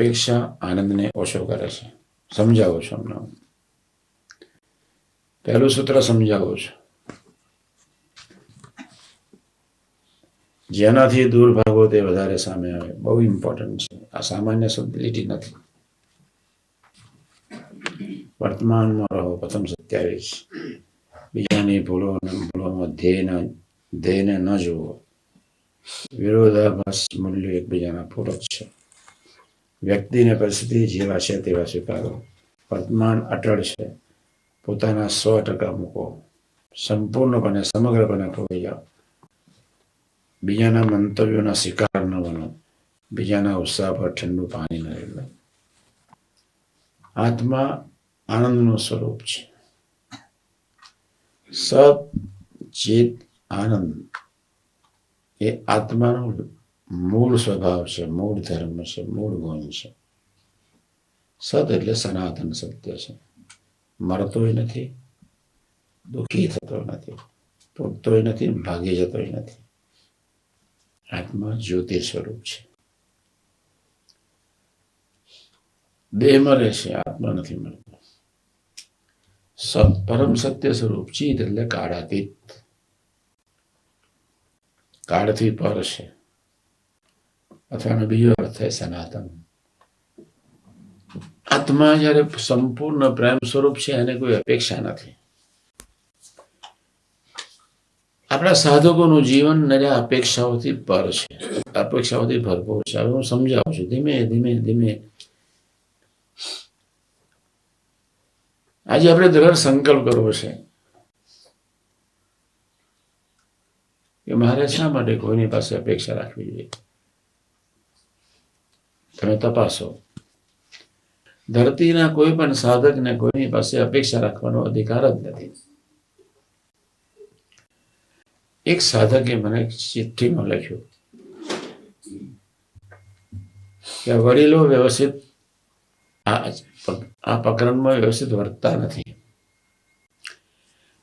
અપેક્ષા આનંદને ઓછો કરે છે. સમજાવું છું અમને. પહેલું સૂત્ર સમજાવું છું. જેનાથી દૂર ભાગો તે વધારે સામે આવે. બહુ ઇમ્પોર્ટન્ટ છે. આ સામાન્ય શબ્દલિટી નથી. વર્તમાનમાં રહો. પ્રથમ 27. બીજાની ભૂલોમાં ધ્યેયને ન જુઓ. વિરોધાભાસ મૂલ્યો એકબીજાના પૂરક છે. વ્યક્તિને પરિસ્થિતિ જેવા છે તેવા સ્વીકારો. વર્તમાન અટળ છે. પોતાના 100% મૂકો. સંપૂર્ણપણે સમગ્રપણે ખોઈ જાઓ. બીજાના મંતવ્યોના શિકાર ન બનો. બીજાના ઉત્સાહ પર ઠંડુ પાણી ન રેડો. આત્મા આનંદનું સ્વરૂપ છે. સત ચિત આનંદ એ આત્માનો મૂળ સ્વભાવ છે, મૂળ ધર્મ છે, મૂળ ગુણ છે. સત એટલે સનાતન સત્ય છે. મરતોય નથી, દુઃખી થતો નથી, તૂટતોય નથી, ભાગી જતોય નથી. આત્મા જ્યોતિ સ્વરૂપ છે. દેહ મરે છે, આત્મા નથી મળતો. સત પરમ સત્ય સ્વરૂપ. ચિત એટલે કાળાતીત, કાળથી પર છે. અથવા બીજો અર્થ થાય સનાતન. આત્મા જયારે સંપૂર્ણ પ્રેમ સ્વરૂપ છે, એને કોઈ અપેક્ષા નથી. આપણા સાધકોનું જીવન અપેક્ષાઓથી પર છે, અપેક્ષાઓથી ભરપૂર છે. હવે હું સમજાવું છું ધીમે ધીમે ધીમે. આજે આપણે દ્રઢ સંકલ્પ કરવો છે કે મારે શા માટે કોઈની પાસે અપેક્ષા રાખવી જોઈએ. તમે તપાસો. ધરતીના કોઈ પણ સાધકને કોઈની પાસે અપેક્ષા રાખવાનો અધિકાર જ નથી. એક સાધકે મને ચિઠ્ઠીમાં લખ્યું કે વડીલો વ્યવસ્થિત આ પ્રકરણમાં વ્યવસ્થિત વર્તતા નથી.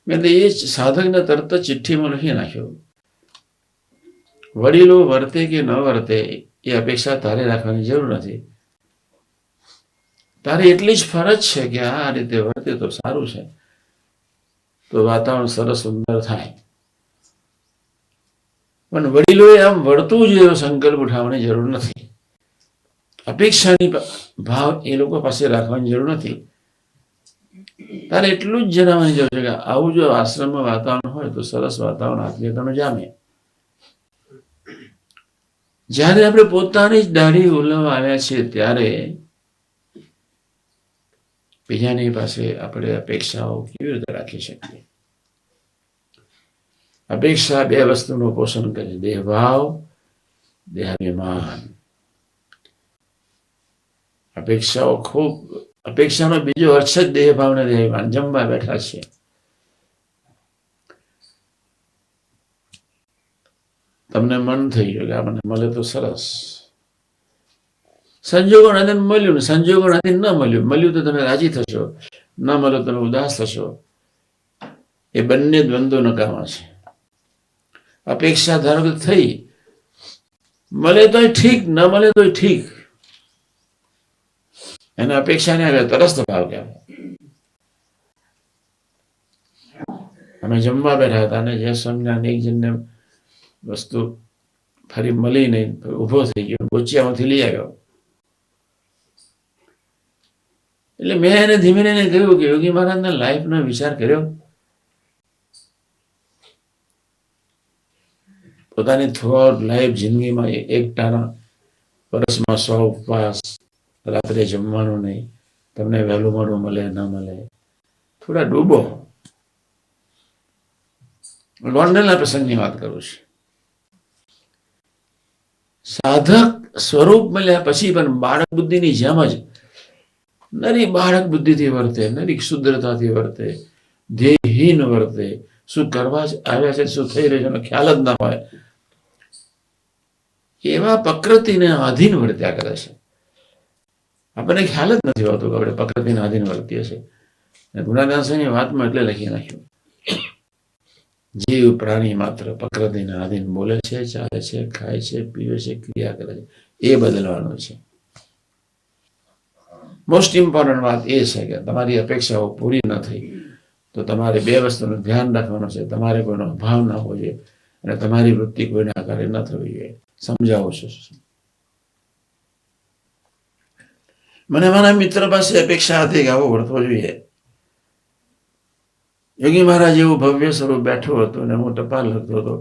મેં એ સાધકને તરત જ ચિઠ્ઠીમાં લખી નાખ્યો, વડીલો વર્તે કે ન વર્તે એ અપેક્ષા તારે રાખવાની જરૂર નથી. તારે એટલી જ ફરજ છે કે આ રીતે વર્તે તો સારું છે, તો વાતાવરણ સરસ સુંદર થાય. પણ વડીલોએ આમ વર્તવું જોઈએ એવો સંકલ્પ ઉઠાવવાની જરૂર નથી. અપેક્ષાની ભાવ એ લોકો પાસે રાખવાની જરૂર નથી. તારે એટલું જ જણાવવાની જરૂર છે કે આવું જો આશ્રમમાં વાતાવરણ હોય તો સરસ વાતાવરણ આત્મીયતાનું જામે. જ્યારે આપણે પોતાની જ દાઢી ઉલવવા આવ્યા છીએ ત્યારે બીજાની પાસે આપણે અપેક્ષાઓ કેવી રીતે રાખી શકીએ? અપેક્ષા બે વસ્તુનું પોષણ કરે, દેહભાવ, દેહાભિમાન. અપેક્ષાનો બીજો અર્થ જ દેહભાવ ને દેહાભિમાન. જમવા બેઠા છીએ, તમને મન થઈ ગયું કે આ મને મળે તો સરસ. સંજોગો નથી મળ્યું ને સંજોગો નથી ન મળ્યું. મળ્યું તો તમે રાજી થશો, ન મળ્યું તમે ઉદાસ થશો. એ બંને દ્વંદ્વો નકામા છે. અપેક્ષા ધારો કે થઈ, મળે તોય ઠીક, ન મળે તોય ઠીક. એને અપેક્ષા ને આવે તરસ્ત ભાવ કહેવાય. અમે જમવા બેઠા હતા અને જે સમજ્ઞાન એક જણને વસ્તુ ફરી મળી નહીં, ઉભો થઈ ગયો, બોચિયામાંથી લઈ આવ્યો. એટલે મેં એને ધીમે ધીમે કહ્યું કે યોગી મહારાજના લાઈફનો વિચાર કર્યો. પોતાની થ્રુઆઉટ લાઈફ જિંદગીમાં એકટાના વર્ષમાં 100 ઉપવાસ, રાત્રે જમવાનું નહીં, તમને વહેલું મોડું મળે ન મળે, થોડા ડૂબો. ગોંડલના પ્રસંગની વાત કરું છું. સાધક સ્વરૂપ મળ્યા પછી પણ બાળક બુદ્ધિની જેમ જ નરી બાળક બુદ્ધિથી વર્તે, નરી ક્ષુદ્રતાથી વર્તે, ધ્યેયહીન વર્તે. શું કરવા જ આવ્યા છે, શું થઈ રહ્યું છે ખ્યાલ જ ના હોય એવા પ્રકૃતિને આધીન વર્ત્યા કરે છે. આપણને ખ્યાલ જ નથી હોતો કે આપણે પ્રકૃતિને આધીન વર્તીએ છીએ. ગુણાદાસની વાતમાં એટલે લખી નાખ્યું, જીવ પ્રાણી માત્ર પ્રકૃતિને આધીન બોલે છે, ચાલે છે, ખાય છે, પીવે છે, ક્રિયા કરે છે. એ બદલવાનું છે. મોસ્ટ ઇમ્પોર્ટન્ટ વાત એ છે કે તમારી અપેક્ષાઓ પૂરી ન થઈ તો તમારે બે વસ્તુનું ધ્યાન રાખવાનું છે. તમારે કોઈનો અભાવ ના હોવો જોઈએ અને તમારી વૃત્તિ કોઈના આધારે ન થવી જોઈએ. સમજાવો છો? મને મારા મિત્ર પાસે અપેક્ષા હતી કે આવો વર્તવો જોઈએ. યોગી મહારાજ એવું ભવ્ય સ્વરૂપ બેઠો હતો અને હું ટપાલ લખતો હતો.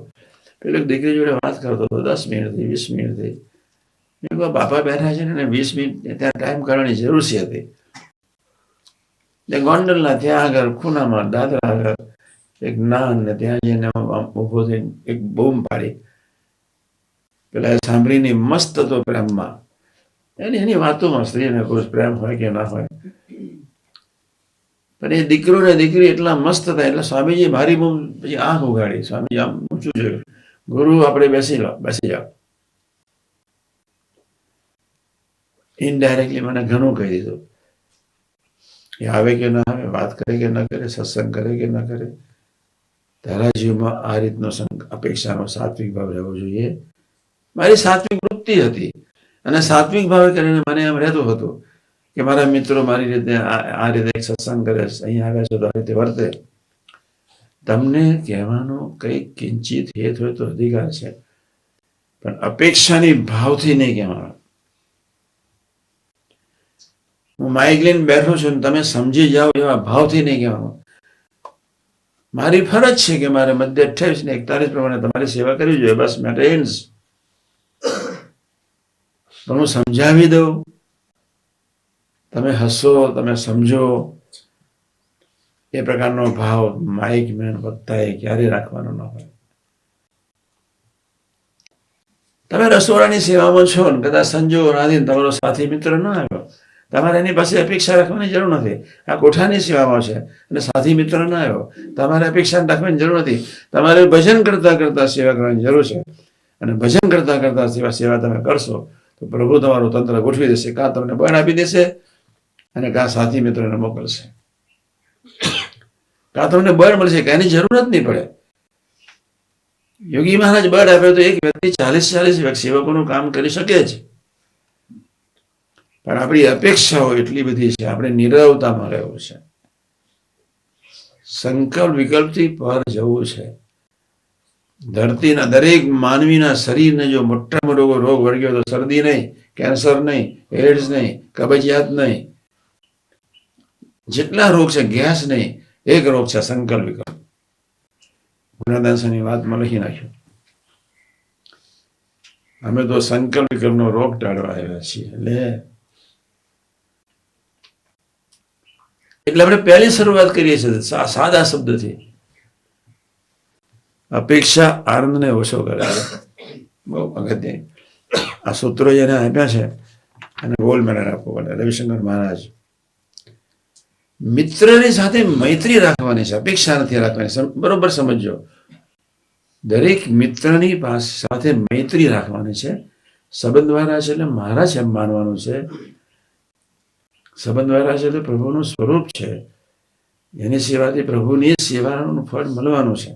પેલી દીકરી જોડે વાત કરતો હતો. 10 મિનિટ થઈ, 20 મિનિટ થઈ. બાપા બેઠા છે ને 20 મિનિટ ત્યાં ટાઈમ કરવાની જરૂર હતી. ગોંડલના ત્યાં આગળ ખૂણામાં દાદરા આગળ એક નાન ને ત્યાં જઈને ઉભો થઈને એક બૂમ પાડી. પેલા સાંભળીને મસ્ત હતો પ્રેમમાં. એની વાતોમાં સ્ત્રીને પુરુષ પ્રેમ હોય કે ના હોય, પણ એ દીકરો ને દીકરી એટલા મસ્ત હતા એટલે સ્વામીજી મારી બૂમ પછી આંખ ઉગાડી. સ્વામીજી આમ ઊંચું જોયું. ગુરુ આપણે બેસી જાઓ. ઇનડાયરેક્ટલી મને ઘણું કહી દીધું. એ આવે કે ના આવે, વાત કરે કે ન કરે, સત્સંગ કરે કે ન કરે, તારા જીવમાં આ રીતનો અપેક્ષાનો સાત્વિક ભાવ રહેવો જોઈએ. મારી સાત્વિક વૃત્તિ હતી અને સાત્વિક ભાવે કરીને મને એમ રહેતું હતું કે મારા મિત્રો મારી રીતે આ રીતે સત્સંગ કરે, અહીં આવ્યા છે તો આ રીતે વર્તે. તમને કહેવાનો કંઈક કિંચિત હેત હોય તો અધિકાર છે, પણ અપેક્ષાની ભાવથી નહીં કહેવાનો. હું માઇક લઈને બેઠો છું ને તમે સમજી જાઓ એવા ભાવથી નહીં કહેવાનું. મારી ફરજ છે કે મારે મધ્ય 28 ને 41 પ્રમાણે તમારી સેવા કરવી જોઈએ. બસ મેટર એન્ડ્સ. પણ હું સમજાવી દઉં, તમે હસો, તમે સમજો, એ પ્રકારનો ભાવ માઇક મેન વક્તાએ ક્યારેય રાખવાનો ન હોય. તમે રસોડાની સેવામાં છો ને કદાચ સંજોગો રાંધીને તમારો સાથી મિત્ર ન આવ્યો, તમારે એની પાસે અપેક્ષા રાખવાની જરૂર નથી. આ કોઠાની સેવામાં છે અને સાથી મિત્ર ન આવ્યો, તમારે અપેક્ષા રાખવાની જરૂર નથી. તમારે ભજન કરતા કરતા સેવા કરવાની જરૂર છે અને ભજન કરતા કરતા સેવા તમે કરશો તો પ્રભુ તમારું તંત્ર ગોઠવી દેશે. કાં તમને બળ આપી દેશે અને કાં સાથી મિત્રોને મોકલશે. કાં તમને બળ મળશે કે એની જરૂરત નહીં પડે. યોગી મહારાજ બળ આપે તો એક વ્યક્તિ 40 સેવકોનું કામ કરી શકે છે, પણ આપણી અપેક્ષાઓ એટલી બધી છે. આપણે નિરવતામાં રહેવું છે, સંકલ્પ વિકલ્પથી પર જવું છે. ધરતીના દરેક માનવીના શરીરને જો મોટામાં મોટો રોગ વળગ્યો તો શરદી નહીં, કેન્સર નહીં, એડ્સ નહીં, કબજિયાત નહીં, જેટલા રોગ છે, ગેસ નહીં, એક રોગ છે સંકલ્પ વિકલ્પ. ગુણાદાસની વાતમાં લખી નાખ્યું. અમે તો સંકલ્પ વિકલ્પનો રોગ ટાળવા આવ્યા છીએ. એટલે આપણે પહેલી શરૂઆત કરીએ છીએ સાદા શબ્દથી. અપેક્ષા આનંદને ઓછો કરે છે. બહુ અગત્ય. આ સૂત્રો જેને આપ્યા છે અને ગોલ્ડ મેડલ આપવો પડે. રવિશંકર મહારાજ. મિત્રની સાથે મૈત્રી રાખવાની છે, અપેક્ષા નથી રાખવાની. બરોબર સમજો. દરેક મિત્રની સાથે મૈત્રી રાખવાની છે. સંબંધ દ્વારા છે એટલે મારા છે એમ માનવાનું છે. સંબંધ દ્વારા છે એટલે પ્રભુનું સ્વરૂપ છે. એની સેવાથી પ્રભુની સેવાનું ફળ મળવાનું છે,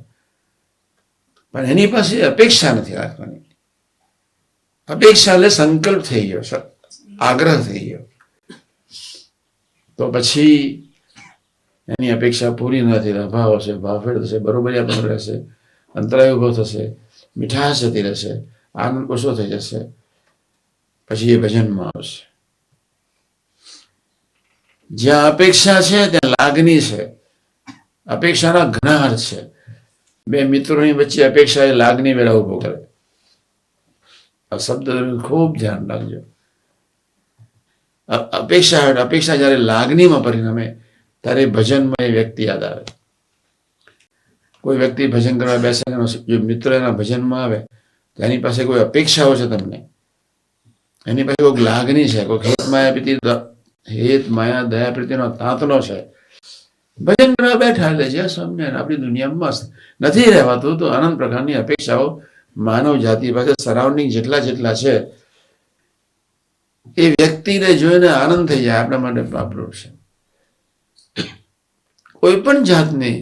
પણ એની પાસે અપેક્ષા નથી રાખવાની. અપેક્ષા એટલે સંકલ્પ થઈ ગયો, આગ્રહ થઈ ગયો, તો પછી એની અપેક્ષા પૂરી નથી. અભાવ હશે, ભાવફેર થશે, બરોબરિયા પણ રહેશે, અંતરાય ઉભો થશે, મીઠાશ જતી રહેશે, આનંદ ઓછો થઈ જશે. પછી એ ભજનમાં આવશે. જ્યાં અપેક્ષા છે ત્યાં લાગણી છે. અપેક્ષાના ઘણા અર્થ છે. બે મિત્રોની વચ્ચે અપેક્ષા એ લાગણી વેળા ઉભો કરે. આ શબ્દ ખૂબ ધ્યાન રાખજો. અપેક્ષા જયારે લાગણીમાં પરિણમે ત્યારે ભજનમાં એ વ્યક્તિ યાદ આવે. કોઈ વ્યક્તિ ભજન કરવા બેસે, જો મિત્ર એના ભજનમાં આવે તો એની પાસે કોઈ અપેક્ષાઓ છે, તમને એની પાસે કોઈ લાગણી છે, કોઈ હેત માયા દયા પ્રીતિનો તાંતનો છે. ભજન કરવા બેઠા એટલે જે સમજે આપણી દુનિયા મસ્ત નથી રહેવાતું. તો અનંત પ્રકારની અપેક્ષાઓ માનવ જાતિ પાસે સરાઉન્ડિંગ જેટલા છે એ વ્યક્તિને જોઈને આનંદ થઈ જાય. આપણા માટે પાપરૂપ છે. કોઈ પણ જાતની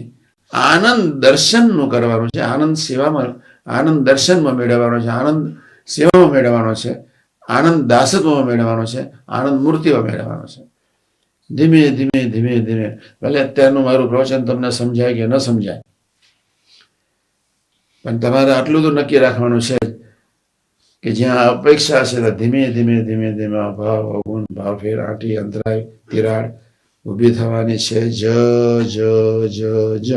આનંદ દર્શનનું કરવાનું છે, આનંદ સેવામાં, આનંદ દર્શનમાં મેળવવાનો છે, આનંદ સેવામાં મેળવવાનો છે, આનંદ દાસત્વમાં મેળવવાનો છે, આનંદ મૂર્તિમાં મેળવવાનો છે. ધીમે ધીમે ધીમે ધીમે, ભલે અત્યારનું મારું પ્રવચન તમને સમજાય કે ન સમજાય, પણ તમારે આટલું તો નક્કી રાખવાનું છે કે જ્યાં અપેક્ષા છે તો ધીમે ધીમે ધીમે ધીમે ભાવ અવગુણ ભાવ ફેર આંટી અંતરાય તિરાડ ઊભી થવાની છે. જ જ જ જ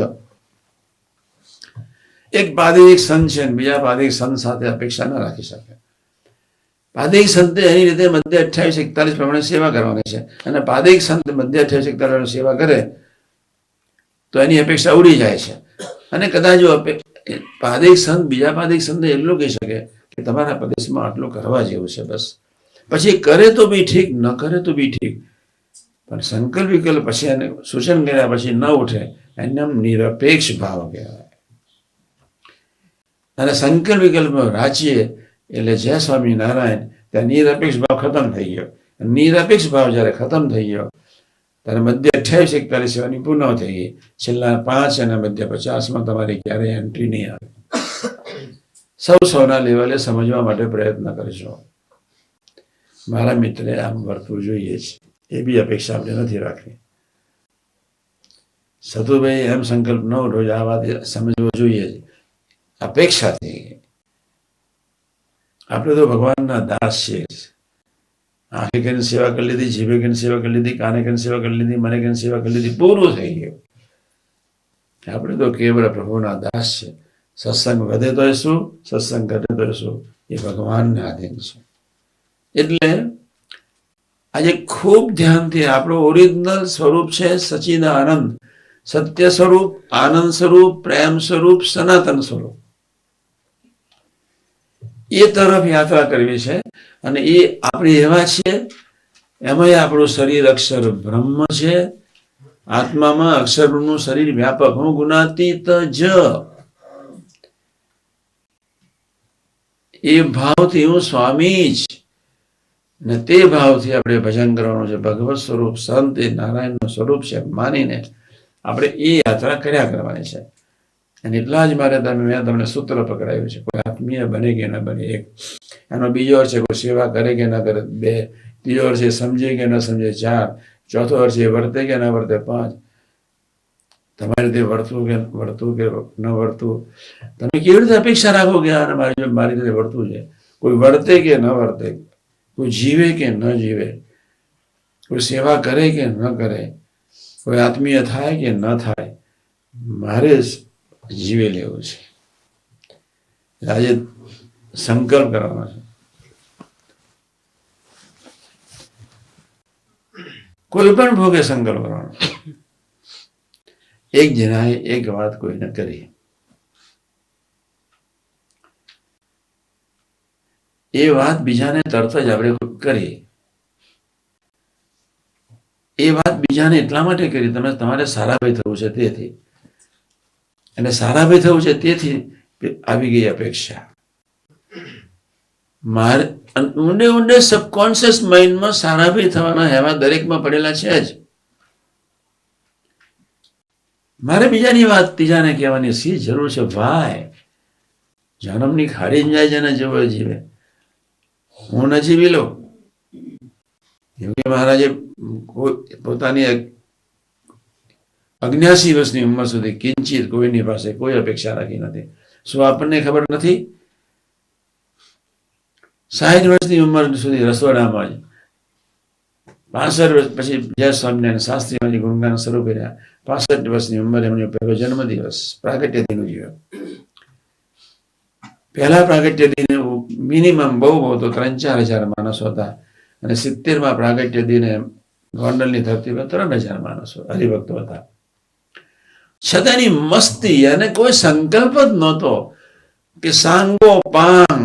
એક પાદિક સંત છે, બીજા પાદિક સંત સાથે અપેક્ષા ન રાખી શકે. પાદિક સંતે એની રીતે મધ્ય 28-41 પ્રમાણે સેવા કરવાની છે, અને પાદિક સંત મધ્ય 28-41 સેવા કરે તો એની અપેક્ષા ઉડી જાય છે. અને કદાચ જો પાદિક સંત બીજા પાદિક સંત એટલું કહી શકે કે તમારા પ્રદેશમાં આટલું કરવા જેવું છે, બસ. પછી કરે તો બી ઠીક, ન કરે તો બી ઠીક, પણ સંકલ્પ વિકલ્પ પછી એને સૂચન કર્યા પછી ન ઉઠે, એને નિરપેક્ષ ભાવ કહેવાય. અને સંકલ્પ વિકલ્પ રાચીએ એટલે જય સ્વામિનારાયણ, ત્યાં નિરપેક્ષ ભાવ ખતમ થઈ ગયો. નિરપેક્ષ ભાવ જ્યારે ખતમ થઈ ગયો ત્યારે મધ્ય 28-41 સેવાની પૂર્ણ થઈ ગઈ. છેલ્લા 5 અને મધ્ય 50માં તમારી ક્યારેય એન્ટ્રી નહીં આવે. સૌના લેવલે સમજવા માટે પ્રયત્ન કરજો. મારા મિત્રે આમ વર્તવું જોઈએ છે, એ બી અપેક્ષા આપણે નથી રાખવી. સતુભાઈ એમ સંકલ્પ ન ઉઠો, આ વાત સમજવો જોઈએ. અપેક્ષા થઈ ગઈ. આપણે તો ભગવાનના દાસ છીએ. આંખે કરીને સેવા કરી લીધી, જીભે કરીને સેવા કરી લીધી, કાને કરીને સેવા કરી લીધી, મને કરીને સેવા કરી લીધી, પૂરું થઈ ગયું. આપણે તો કેવળ પ્રભુના દાસ છે. સત્સંગ વધે તો શું, સત્સંગ ઘટે તો શું, એ ભગવાનને આધીન છે. એટલે આજે ખૂબ ધ્યાનથી આપણું ઓરિજિનલ સ્વરૂપ છે સચ્ચિદાનંદ, સત્ય સ્વરૂપ, આનંદ સ્વરૂપ, પ્રેમ સ્વરૂપ, સનાતન સ્વરૂપ. એ તરફ યાત્રા કરવી છે. અને એ આપણે એવા છીએ, એમાંય આપણું શરીર અક્ષર બ્રહ્મ છે. આત્મામાં અક્ષરનું શરીર વ્યાપક, હું ગુણાતીત જ. એ ભાવથી હું સ્વામી જ, ને તે ભાવથી આપણે ભજન કરવાનું છે. ભગવત સ્વરૂપ સંત એ નારાયણનું સ્વરૂપ છે માનીને આપણે એ યાત્રા કર્યા કરવાની છે. અને એટલા જ મારે મેં તમને સૂત્ર પકડાયું છે. કોઈ આત્મીય બને કે ન બને, એક. એનો બીજો અર્થ છે કોઈ સેવા કરે કે ન કરે, 2. ત્રીજો અર્થ છે સમજે કે ન સમજે, 4. ચોથો અર્થ છે વર્તે કે ન વર્તે, 5. તમારી રીતે વર્તવું કે ન વર્તવું. તમે કેવી રીતે અપેક્ષા રાખો કે આને મારી રીતે વર્તવું છે? કોઈ વર્તે કે ન વર્તે, કોઈ જીવે કે ન જીવે, કોઈ સેવા કરે કે ન કરે, કોઈ આત્મીય થાય કે ન થાય, મારે જીવે લેવું છે. આજે સંકલ્પ કરવાનો છે. કોઈ પણ ભોગે સંકલ્પ કરવાનો. એક જણાએ એક વાત કોઈને કરી, એ વાત બીજાને તરત જ આપણે કરી. એ વાત બીજાને એટલા માટે કરી, તમારે સારા ભાઈ થવું છે તેથી, અને સારા ભાઈ થવું છે તેથી આવી ગઈ અપેક્ષા. મારે ઊંડે ઊંડે સબકોન્શિયસ માઇન્ડમાં સારા ભાઈ થવાના હેવા દરેકમાં પડેલા છે જ. મારે બીજાની વાત ત્રીજાને કહેવાની શી જરૂર છે ભાઈ? જન્મની ખાડી જાય છે ને જેવો જીવે, હું ન જીવી લઉં. યોગી મહારાજે પોતાની 89 વર્ષની ઉંમર સુધી કિંચિત કોઈની પાસે કોઈ અપેક્ષા રાખી નથી. શું આપણને ખબર નથી? 60 વર્ષની ઉંમર સુધી રસોડામાં જ, 65 વર્ષ પછી જય સ્વામિનારાયણ શાસ્ત્રીજી ગુણગાન શરૂ કર્યા. 65 વર્ષની ઉંમરે એમનો પહેલો જન્મદિવસ પ્રાગટ્ય દિન ઉજવ્યો. પહેલા પ્રાગટ્ય દિને મિનિમમ બહુ તો 3-4 હજાર માણસો હતા, અને 70માં પ્રાગટ્ય દિને ગોંડલની ધરતી પર 3000 માણસો હરિભક્તો હતા. છતાંની મસ્તી, અને કોઈ સંકલ્પ જ નહોતો કે સાંગો પાંગ.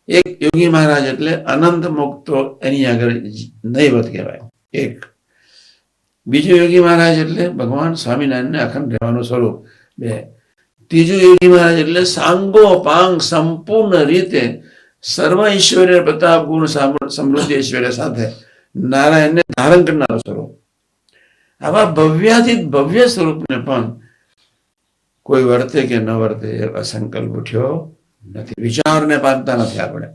એક યોગી મહારાજ એટલે અનંત મુક્તો એની આગળ નહીવત કહેવાય, એક. બીજો યોગી મહારાજ એટલે ભગવાન સ્વામિનારાયણને અખંડ રહેવાનું સ્વરૂપ, 2. ત્રીજું યોગી મહારાજ એટલે સાંગો પાંગ સંપૂર્ણ રીતે સર્વ ઐશ્વર્ય પ્રતાપ ગુણ સમૃદ્ધિ ઐશ્વર્ય સાથે નારાયણને ધારણ કરનારો સ્વરૂપ. આવા ભવ્યાથી ભવ્ય સ્વરૂપને પણ કોઈ વર્તે કે ન વર્તે એવા સંકલ્પ ઉઠ્યો નથી. વિચારને પામતા નથી આપણે.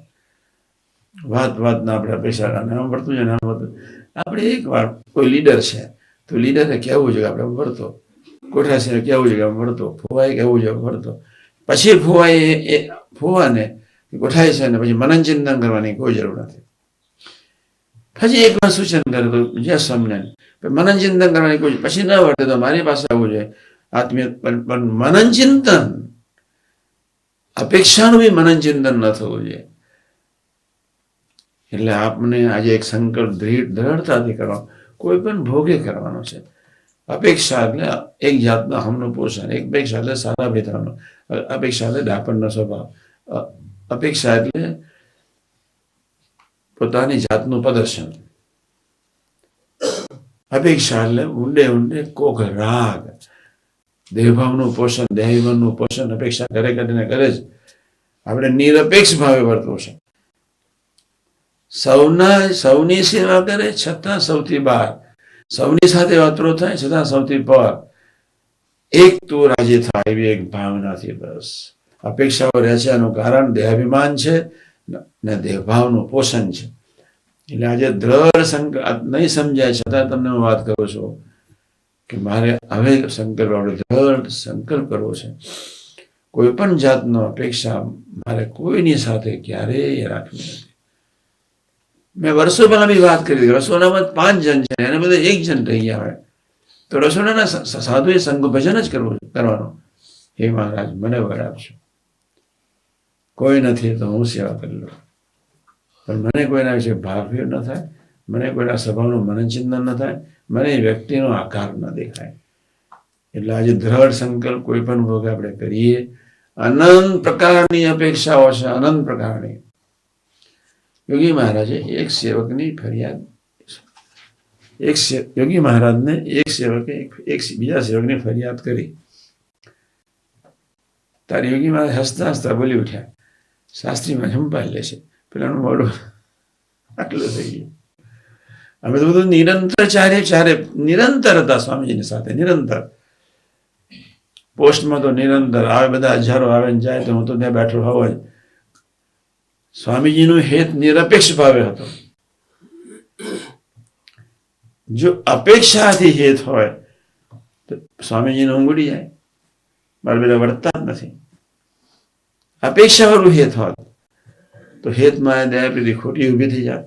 વાતના આપણે અપેક્ષા આમ વર્તું છે, આમ વર્તું. આપણે એક વાર કોઈ લીડર છે તો લીડરે કહેવું છે કે આપણે વર્તો, કોઠાસીને કહેવું છે કે વર્તો, ફુવાએ કહેવું છે વર્તો. પછી ફુવાને કોઠાઈ છે ને પછી મનન ચિંતન કરવાની કોઈ જરૂર નથી. પછી એક વાર સૂચન કરે તો જ્યાં સમજાય મનન ચિંતન કરવાની કોઈ, પછી ન વર્તે તો મારી પાસે આવવું જોઈએ આત્મીય. પણ મનન ચિંતન અપેક્ષાનું બી મનન ચિંતન ન થવું જોઈએ. એટલે આપને આજે એક સંકલ્પ દ્રઢતાથી કરવાનો, કોઈ પણ ભોગે કરવાનો છે. અપેક્ષા એટલે એક જાતના હમનું પોષણ, એક અપેક્ષા એટલે સારા ભેતાનો, અપેક્ષા એટલે ડાપણનો સ્વભાવ, અપેક્ષા એટલે પોતાની જાતનું પ્રદર્શન, અપેક્ષા એટલે ઊંડે ઊંડે કોક રાગ, દેહભાવનું પોષણ, દેહાભિમાનનું પોષણ અપેક્ષા કરે કરીને કરે જ. આપણે નિરપેક્ષ ભાવે વર્તવું છે. સૌની સેવા કરે છતાં સૌથી બહાર, સૌની સાથે વાતરો થાય છતાં સૌથી પર, એક તું રાજી થાય એવી એક ભાવનાથી. બસ અપેક્ષાઓ રહે છે એનું કારણ દેહાભિમાન છે ને દેહભાવનું પોષણ છે. એટલે આજે દ્રઢ સંકલ્પ નહીં સમજાય છતાં તમને હું વાત કરું છું કે મારે હવે દ્રઢ સંકલ્પ કરવો છે. કોઈ પણ જાતનો અપેક્ષા મારે કોઈની સાથે ક્યારેય રાખવી નથી. મેં વર્ષો પહેલા બી વાત કરી હતી, રસોડામાં 5 જણ છે એને બધા 1 જણ થઈ ગયા હોય તો રસોડાના સાધુએ સંઘ ભજન જ કરવાનો. હે મહારાજ મને વર આપજો, કોઈ નથી તો હું સેવા કરી લઉં, પણ મને કોઈના વિશે ભાવ્ય ન થાય, મને કોઈના સ્વભાવનું મનન ચિંતન ન થાય, મને વ્યક્તિનો આકાર ન દેખાય. એટલે આજે દ્રઢ સંકલ્પ કોઈ પણ ભોગ આપણે કરીએ. અનંત પ્રકારની અપેક્ષાઓ છે, અનંત પ્રકારની. યોગી મહારાજે એક સેવકની ફરિયાદ, યોગી મહારાજને એક સેવકે એક બીજા સેવકની ફરિયાદ કરી. તારે યોગી મહારાજ હસતા હસતા બોલી ઉઠ્યા, શાસ્ત્રીમાં સંભાળી લેશે, પેલાનું મોડું આટલું થઈ ગયું. અમે તો બધું નિરંતર ચારે નિરંતર હતા સ્વામીજીની સાથે, નિરંતર. પોસ્ટમાં તો નિરંતર આવે, બધા હજારો આવે ને જાય તો હું તો ત્યાં બેઠો હોવ જ. સ્વામીજીનું હેત નિરપેક્ષ ભાવે હતો. જો અપેક્ષાથી હેત હોય તો સ્વામીજીને ઊંઘ ઉડી જાય, મારા બધા વર્તતા જ નથી. અપેક્ષાવાળું હેત હોત તો હેત માયા દયા પ્રીતિ ખોટી ઊભી થઈ જાય.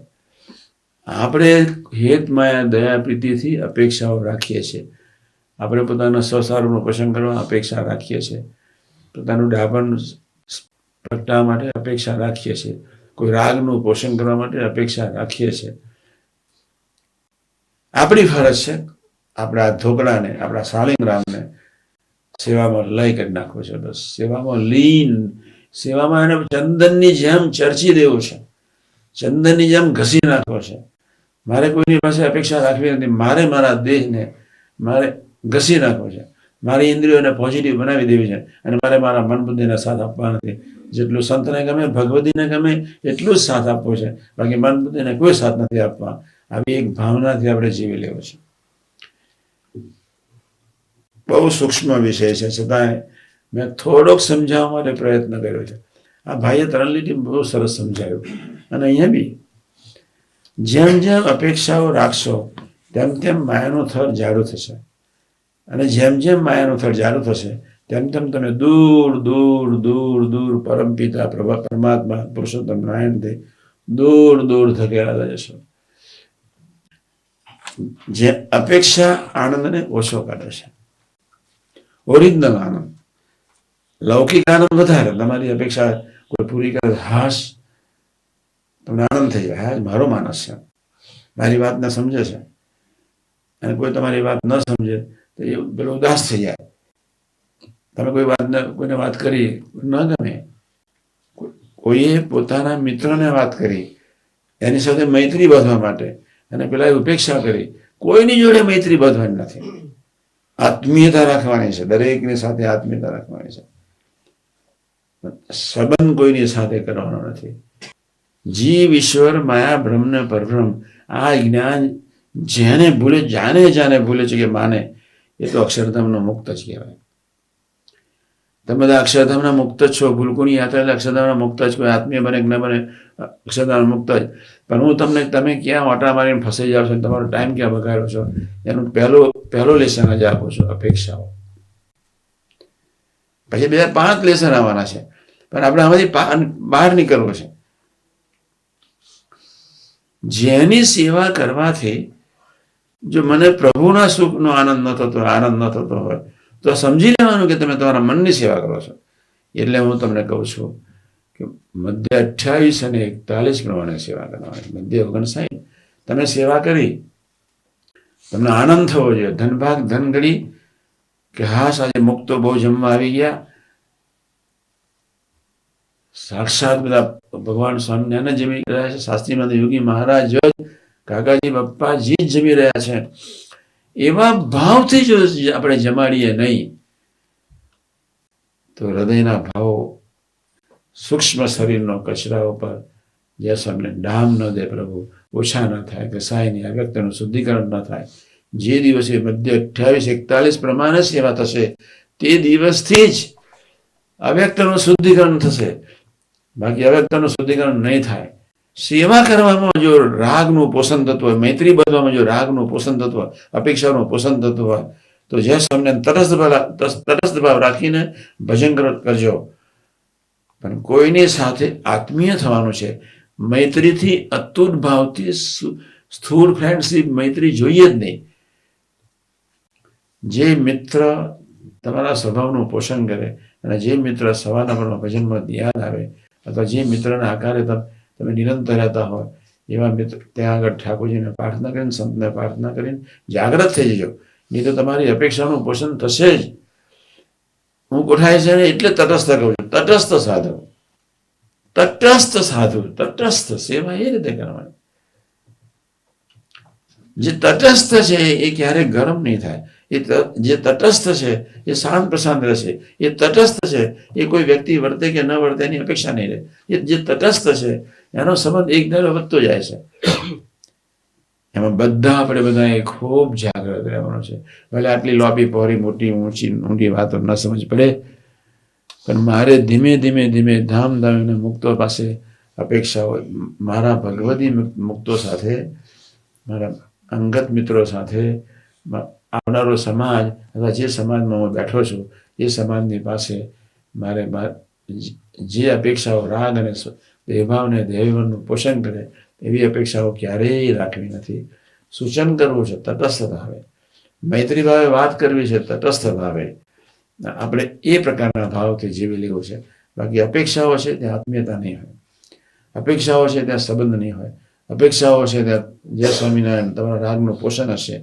આપણે હેત માયા દયા પ્રીતિથી અપેક્ષાઓ રાખીએ છીએ. આપણે પોતાના સ્વસારોનું પોષણ કરવા અપેક્ષા રાખીએ છીએ, પોતાનું ડાપણ પ્રગટાવવા માટે અપેક્ષા રાખીએ છીએ, કોઈ રાગનું પોષણ કરવા માટે અપેક્ષા રાખીએ છીએ. આપણી ફરજ છે આપણા ધોકડાને, આપણા શાલિંગ્રામને સેવામાં લય કરી નાખવો છે. બસ સેવામાં લીન, સેવામાં એને ચંદનની જેમ ચર્ચી દેવું છે, ચંદનની જેમ ઘસી નાખવો છે. મારે કોઈની પાસે અપેક્ષા રાખવી નથી. મારે મારા દેહને મારે ઘસી નાખવો છે, મારી ઇન્દ્રિયોને પોઝિટિવ બનાવી દેવી છે, અને મારે મારા મન બુદ્ધિને સાથ આપવા નથી. જેટલું સંતને ગમે, ભગવતીને ગમે એટલું જ સાથ આપવો છે, બાકી મન બુદ્ધિને કોઈ સાથ નથી આપવા. આવી એક ભાવનાથી આપણે જીવી લેવું છે. બહુ સૂક્ષ્મ વિષય છે, છતાંય મેં થોડોક સમજાવવા માટે પ્રયત્ન કર્યો છે. આ ભાઈએ 3 લીટી બહુ સરસ સમજાયું. અને અહીંયા બી જેમ જેમ અપેક્ષાઓ રાખશો તેમ તેમ માયાનો થર જાડો થશે, અને જેમ જેમ માયાનો થર જાડો થશે તેમ તેમ તમે દૂર દૂર દૂર દૂર પરમપિતા પરમાત્મા પુરુષોત્તમ નારાયણથી દૂર દૂર ધકેલાતા જશો. જે અપેક્ષા આનંદને ઓછો કરે છે. ઓરિજિનલ આનંદ, લૌકિક આનંદ વધારે. તમારી અપેક્ષા કોઈ પૂરી કરે, હાશ તમને આનંદ થઈ જાય, હા મારો માણસ છે, મારી વાતને સમજે છે. અને કોઈ તમારી વાત ન સમજે તો એ પેલો ઉદાસ થઈ જાય. તમે કોઈ વાતને કોઈને વાત કરી ન ગમે, કોઈએ પોતાના મિત્રને વાત કરી એની સાથે મૈત્રી બાંધવા માટે, અને પેલા ઉપેક્ષા કરી. કોઈની જોડે મૈત્રી બાંધવાની નથી, આત્મીયતા રાખવાની છે. દરેકની સાથે આત્મીયતા રાખવાની છે. સંબંધ કોઈની સાથે કરવાનો નથી. જીવ ઈશ્વર માયા બ્રહ્મ ને પરબ્રહ્મ, આ જ્ઞાન જેને ભૂલે, જાને ભૂલે છે કે માને, એ તો અક્ષરધામનો મુક્ત જ કહેવાય. તમે બધા અક્ષરધામના મુક્ત જ છો. ગુરુકુળની યાત્રા એટલે અક્ષરધામના મુક્ત જ. કોઈ આત્મીય બને કે ન બને, અક્ષરધામ મુક્ત જ. પણ હું તમને, તમે ક્યાં ઓટા મારીને ફસાઈ જાઓ છો, તમારો ટાઈમ ક્યાં બગાડો છો, એનું પહેલો લેસન જ આપો છો, અપેક્ષાઓ. પછી બીજા 5 લેસન આવવાના છે, પણ આપણે આમાંથી બહાર નીકળવું છે. જેની સેવા કરવાથી જો મને પ્રભુના સુખનો આનંદ ન થતો હોય તો સમજી લેવાનું કે તમે તમારા મનની સેવા કરો છો. એટલે હું તમને કહું છું કે મધ્ય 28 અને 41 પ્રમાણે સેવા કરવાની. મધ્ય 59 તમે સેવા કરી, તમને આનંદ થવો જોઈએ. ધનભાગ ધનગડી કે હાશ આજે મુક્તો બહુ જમવા આવી ગયા. સાક્ષાત બધા ભગવાન સ્વામિનારાયણ જમી રહ્યા છે. શાસ્ત્રીમાં યોગી મહારાજ જ, કાકાજી બાપ્પાજી જ જમી રહ્યા છે. એવા ભાવથી જો આપણે જમાડીએ નહીં તો હૃદયના ભાવો સૂક્ષ્મ શરીરનો કચરા ઉપર જે અમને ડામ ન દે પ્રભુ, ઓછા ન થાય, ઘસાય નહીં, આ વ્યક્તિનું શુદ્ધિકરણ ન થાય. જે દિવસે મધ્ય 28-41 પ્રમાણે સેવા થશે તે દિવસથી જ અવ્યક્તનું શુદ્ધિકરણ થશે. બાકી અવ્યક્તનું શુદ્ધિકરણ નહીં થાય. સેવા કરવામાં જો રાગનું પોષણ થતું હોય, મૈત્રી બાંધવામાં જો રાગનું પોષણ થતું હોય, અપેક્ષાનું પોષણ થતું હોય તો જે સ્વામને તટસ્થ ભાવ રાખીને ભજન કરજો. પણ કોઈની સાથે આત્મીય થવાનું છે. મૈત્રીથી, અતૂટ ભાવથી સ્થૂળ ફ્રેન્ડશીપ મૈત્રી જોઈએ જ નહીં. જે મિત્ર તમારા સ્વભાવનું પોષણ કરે અને જે મિત્ર સવારના ભજનમાં યાદ આવે અથવા જે મિત્રના આકારે તમે નિરંતર રહેતા હોય એવા મિત્ર ત્યાં આગળ ઠાકોરજીને પ્રાર્થના કરીને, સંતને પ્રાર્થના કરીને જાગ્રત થઈ જજો. નહીં તો તમારી અપેક્ષાનું પોષણ થશે જ. હું કોઠાય છે ને એટલે તટસ્થ કહું છું. તટસ્થ સાધુ, તટસ્થ સેવા એ રીતે કરવાની. જે તટસ્થ છે એ ક્યારેય ગરમ નહીં થાય. જે તટસ્થ છે એ શાંત પ્રશાંત રહેશે. એ તટસ્થ છે એ કોઈ વ્યક્તિ વર્તે કે ન વર્તે એની અપેક્ષા નહીં રહે. જે તટસ્થ છે એનો સંબંધ એક ધારો વધતો જાય છે. એમાં આપણે બધાએ ખૂબ જાગ્રત રહેવાનું છે. ભલે આટલી લોબી પહોરી મોટી ઊંડી વાતો ન સમજ પડે, પણ મારે ધીમે ધીમે ધામ મુક્તો પાસે અપેક્ષાઓ, મારા ભગવદી મુક્તો સાથે, મારા અંગત મિત્રો સાથે, આવનારો સમાજ અથવા જે સમાજમાં હું બેઠો છું એ સમાજની પાસે મારે જે અપેક્ષાઓ રાગ અને દેહભાવને દેહભાવનું પોષણ કરે એવી અપેક્ષાઓ ક્યારેય રાખવી નથી. સૂચન કરવું છે તટસ્થ ભાવે, મૈત્રી ભાવે વાત કરવી છે તટસ્થ ભાવે. આપણે એ પ્રકારના ભાવથી જીવી લેવું છે. બાકી અપેક્ષાઓ છે ત્યાં આત્મીયતા નહીં હોય, અપેક્ષાઓ છે ત્યાં સંબંધ નહીં હોય, અપેક્ષાઓ છે ત્યાં જય સ્વામિનારાયણ તમારા રાગનું પોષણ હશે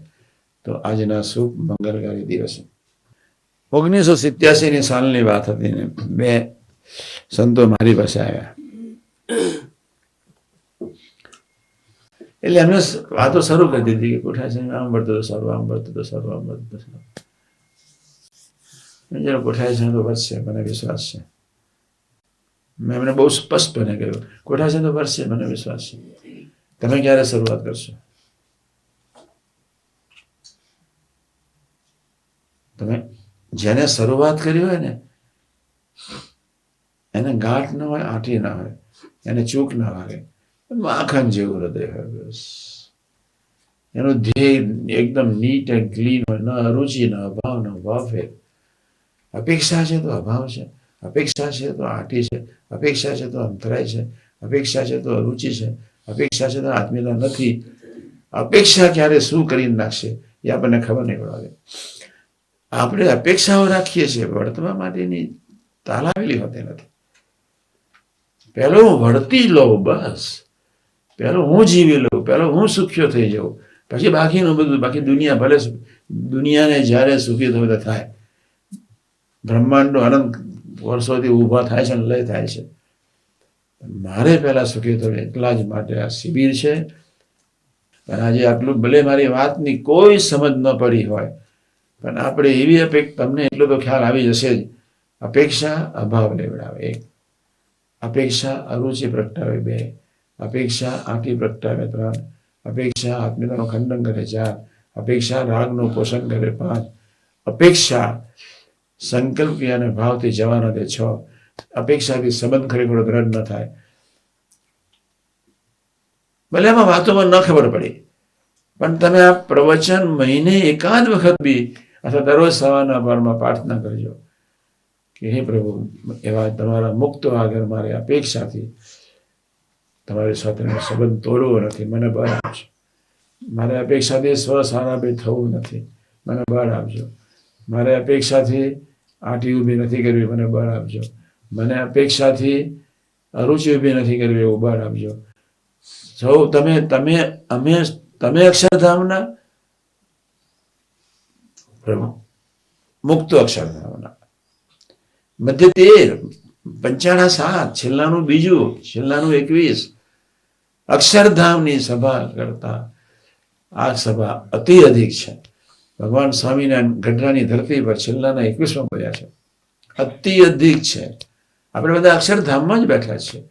તો આજના શુભ મંગલકારી દિવસે 1987 સાલની વાત હતી ને 2 સંતો મારી પાસે આવ્યા. એટલે એમને વાતો શરૂ કરી દીધી કે કોઠારી આમ વર્તો તો સારું, આમ વર્તો તો સારું, આમ વર્તો તો સારું. જરા કોઠારી તો વર્ષે, મને વિશ્વાસ છે. મેં એમને બહુ સ્પષ્ટપણે કહ્યું કોઠારી તો વર્ષે, મને વિશ્વાસ છે. તમે ક્યારે શરૂઆત કરશો? તમે જેને શરૂઆત કરી હોય ને એને ગાંઠ ન હોય, આંટી ના હોય, એને ચૂક ના લાગે, માખણ જેવું હૃદય હોય. બસ એનું ધ્યેય એકદમ નીટ એન્ડ ક્લીન હોય, ન અરુચિ, ન અભાવ, ન ભાવફેર. અપેક્ષા છે તો અભાવ છે, અપેક્ષા છે તો આંટી છે, અપેક્ષા છે તો અંતરાય છે, અપેક્ષા છે તો અરુચિ છે, અપેક્ષા છે તો આત્મીયતા નથી. અપેક્ષા ક્યારે શું કરી નાખશે એ આપણને ખબર નહીં પડે. આપણે અપેક્ષાઓ રાખીએ છીએ વર્તવા માટેની તાલાવેલી હોતી નથી. પહેલો હું વળતી લઉં, બસ પહેલો હું જીવી લઉં, પહેલો હું સુખ્યો થઈ જાઉં, પછી બાકીનું બધું. બાકી દુનિયા ભલે, દુનિયાને જ્યારે સુખી થવું તો થાય. બ્રહ્માંડો અનંત વર્ષોથી ઊભા થાય છે અને લય થાય છે. મારે પહેલા સુખી થવું એટલા જ માટે આ શિબિર છે. પણ આજે આટલું ભલે મારી વાતની કોઈ સમજ ન પડી હોય પણ આપણે એવી અપેક્ષા, તમને એટલો તો ખ્યાલ આવી જશે જ, અપેક્ષા અભાવ લેવડાવે 1, અપેક્ષા અરુચિ પ્રગટાવે 2, અપેક્ષા આંટી પ્રગટાવે 3, અપેક્ષા આત્મીયતાનું ખંડન કરે 4, અપેક્ષા રાગનું પોષણ કરે 5, અપેક્ષા સંકલ્પ અને ભાવથી જવાના તે 6 અપેક્ષાથી સંબંધ ખરેખર દ્રઢ ન થાય. ભલે એમાં વાતોમાં ન ખબર પડી, પણ તમે આ પ્રવચન મહિને એકાદ વખત બી અથવા દરરોજ સવારના ભારમાં પ્રાર્થના કરજો કે હે પ્રભુ, એવા તમારા મુક્તો આગળ મારે અપેક્ષાથી તમારી સાથેનો સંબંધ તોડવો નથી, મને બળ આપજો. મારે અપેક્ષાથી સ્વસારાભિત થવું નથી, મને બળ આપજો. મારે અપેક્ષાથી આંટી ઊભી નથી કરવી, મને બળ આપજો. મને અપેક્ષાથી અરુચિ ઊભી નથી કરવી, એવું બળ આપજો. સૌ તમે અક્ષરધામના પ્રભુ, મુક્તો અક્ષરધામના. મધ્ય 13, પંચાણા 7, છેલ્લાનું 2, છેલ્લાનું 21. અક્ષરધામની સભા કરતા આ સભા અતિ અધિક છે. ભગવાન સ્વામિનારાયણ ગઢડાની ધરતી પર છેલ્લાના 21માં બોલ્યા છે, અતિ અધિક છે. આપણે બધા અક્ષરધામમાં જ બેઠા છીએ,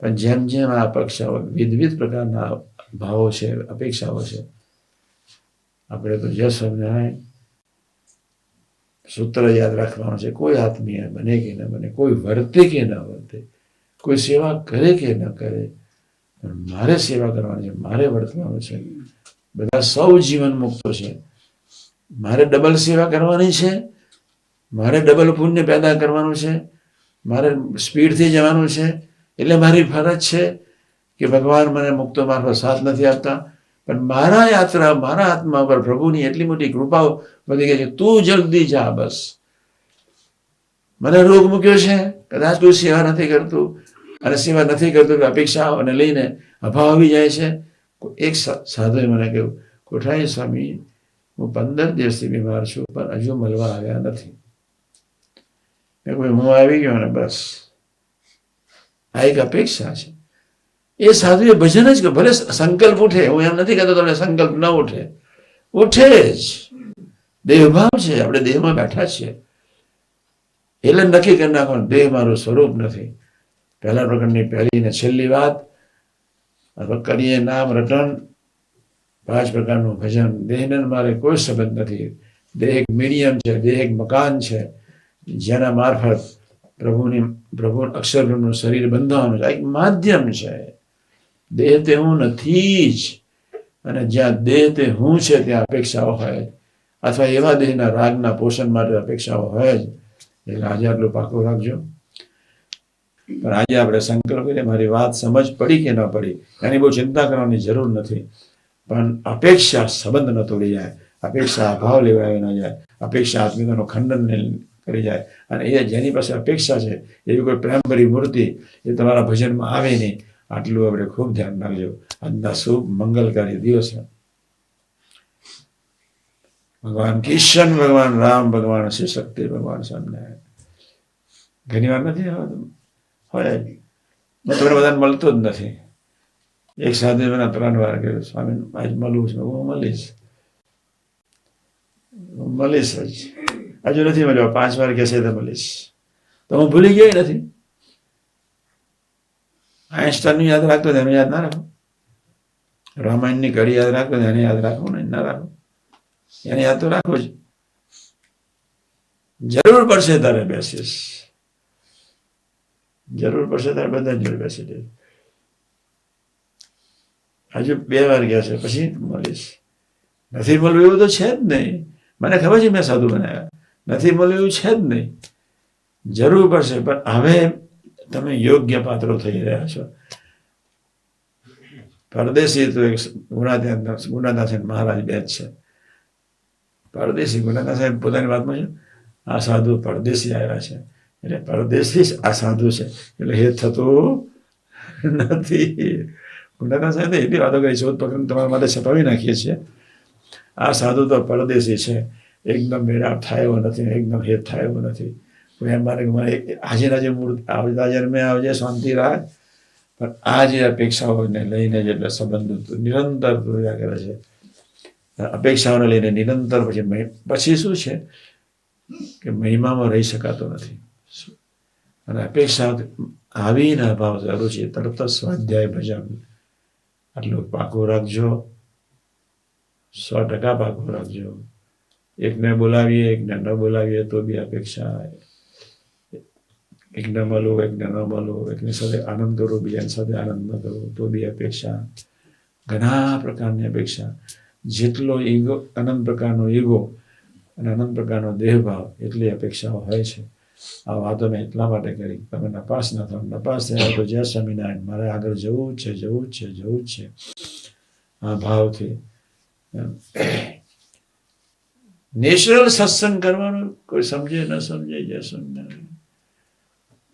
પણ જેમ જેમ આ અપેક્ષાઓ, વિવિધ પ્રકારના ભાવો છે, અપેક્ષાઓ છે, આપણે તો જય સ્વામિનારાયણ સૂત્ર યાદ રાખવાનું છે. કોઈ આત્મીય બને કે ન બને, કોઈ વર્તે કે ન વર્તે, કોઈ સેવા કરે કે ન કરે, મારે સેવા કરવાની છે, મારે વર્તવાનું છે. બધા સૌ જીવન મુક્તો છે. મારે ડબલ સેવા કરવાની છે, મારે ડબલ પુણ્ય પેદા કરવાનું છે, મારે સ્પીડથી જવાનું છે. એટલે મારી ફરજ છે કે ભગવાન મને મુક્તો મારફત સાથ નથી આપતા, પણ મારા યાત્રા, મારા આત્મા પર પ્રભુની એટલી મોટી કૃપાઓ વધી ગઈ છે, તું જલ્દી જા બસ. મને રોગ મૂક્યો છે, કદાચ તું સેવા નથી કરતું, અને સેવા નથી કરતું કે અપેક્ષાઓને લઈને અભાવ આવી જાય છે. એક સાધુએ મને કહ્યું, કોઠારી સ્વામી, હું 15 દિવસથી બીમાર છું, પણ હજુ મળવા આવ્યા નથી. હું આવી ગયો ને બસ. આ એક અપેક્ષા છે. એ સાધુએ ભજન જ ભલે સંકલ્પ ઉઠે, હું એમ નથી કહેતો તમને સંકલ્પ ન ઉઠે, ઉઠે જ. દેહભાવ છે, આપણે દેહમાં બેઠા છીએ એટલે નક્કી કરી નાખવાનું, દેહ મારું સ્વરૂપ નથી. પહેલા પ્રકરણની પહેલી ને છેલ્લી વાત, અથવા કરીએ નામ રટન, 5 પ્રકારનું ભજન. દેહને મારે કોઈ સંબંધ નથી. દેહ એક મીડિયમ છે, દેહ એક મકાન છે, જેના મારફત પ્રભુ અક્ષરનું શરીર બંધાવાનું છે. એક માધ્યમ છે. દેહ તે હું નથી જ, અને જ્યાં દેહ તે હું છે ત્યાં અપેક્ષાઓ હોય, અથવા એવા દેહના રાગના પોષણ માટે અપેક્ષાઓ હોય જ. એટલે આજે આટલું પાકું રાખજો. પણ આજે આપણે સંકલ્પ કરીએ, મારી વાત સમજ પડી કે ન પડી એની બહુ ચિંતા કરવાની જરૂર નથી, પણ અપેક્ષા સંબંધ ન તોડી જાય, અપેક્ષા અભાવ લેવાય ન જાય, અપેક્ષા આત્મિકતાનું ખંડન કરી જાય. અને એ જેની પાસે અપેક્ષા છે એવી કોઈ પ્રેમભરી મૂર્તિ એ તમારા ભજનમાં આવે નહીં. આટલું આપણે ખૂબ ધ્યાન રાખજો. આજના શુભ મંગલકારી દિવસે ભગવાન કિશન, ભગવાન રામ, ભગવાન શિવ શક્તિ, ભગવાન સ્વામિનારાયણ. ઘણી વાર નથી હોય, તમને બધાને મળતો જ નથી. એક સાધુ મને 3 વાર કહ્યું, સ્વામી આજ મળવું છે. હું મળીશ જ. હજુ નથી મળ્યો, 5 વાર કહેશે તો મળીશ. તો હું ભૂલી ગયો નથી. આઈન્સ્ટાઈનનું યાદ રાખતો એનું યાદ ના રાખો, રામાયણની કડી યાદ રાખતો એને યાદ રાખો ને ના રાખો, એને યાદ તો રાખો જ. જરૂર પડશે તારે બેસીશ, જરૂર પડશે તારે બધા જોડે બેસી જઈશ. હજુ 2 વાર ગયા છે, પછી મળીશ. નથી મળવું એવું તો છે જ નહીં. મને ખબર છે મેં સાધુ બનાવ્યા, નથી મળવું એવું છે જ નહીં. જરૂર પડશે, પણ હવે તમે યોગ્ય પાત્રો થઈ રહ્યા છો. પરદેશી તો એક ગુણાદાસ મહારાજ 2 જ છે. પરદેશી ગુણાદાસ સાહેબ પોતાની વાતમાં છે, આ સાધુ પરદેશી આવ્યા છે એટલે પરદેશી આ સાધુ છે એટલે હેત થતું નથી. ગુણાદાસ સાહેબ એટલી વાતો કરી, શોધ પકડ તમારા માટે છપાવી નાખીએ છીએ. આ સાધુ તો પરદેશી છે, એકદમ મેળાપ થાય એવો નથી, એકદમ હેત થાય એવો નથી. એમ મારે આજે મૂળ આવતા જન્મે આવજે, શાંતિ રાખ. પણ આ જે અપેક્ષાઓને લઈને જેટલા સંબંધો નિરંતર જોયા કરે છે, અપેક્ષાઓને લઈને નિરંતર પછી શું છે કે મહિમામાં રહી શકાતો નથી. અને અપેક્ષા આવીને અભાવ અરુચિ, તરત જ સ્વાધ્યાય ભજન. આટલું પાકું રાખજો, 100% પાકું રાખજો. એકને બોલાવીએ એકને ન બોલાવીએ તો બી અપેક્ષા, એકને મળો એકને ન મળો, એકની સાથે આનંદ કરો બીજાની સાથે આનંદ ન કરો તો બી અપેક્ષા, ઘણા પ્રકારની અપેક્ષા. જેટલો ઈગો, અનંત પ્રકારનો ઈગો અને અનંત પ્રકારનો દેહભાવ એટલી અપેક્ષાઓ હોય છે. આ વાતો મેં એટલા માટે કરી, તમે નપાસ ન થાવ. નપાસ થયા તો જય સ્વામિનારાયણ, મારે આગળ જવું જ છે, જવું જ છે, જવું જ છે. આ ભાવથી નેચરલ સત્સંગ કરવાનું, કોઈ સમજે ન સમજે, જય સ્વામિનારાયણ.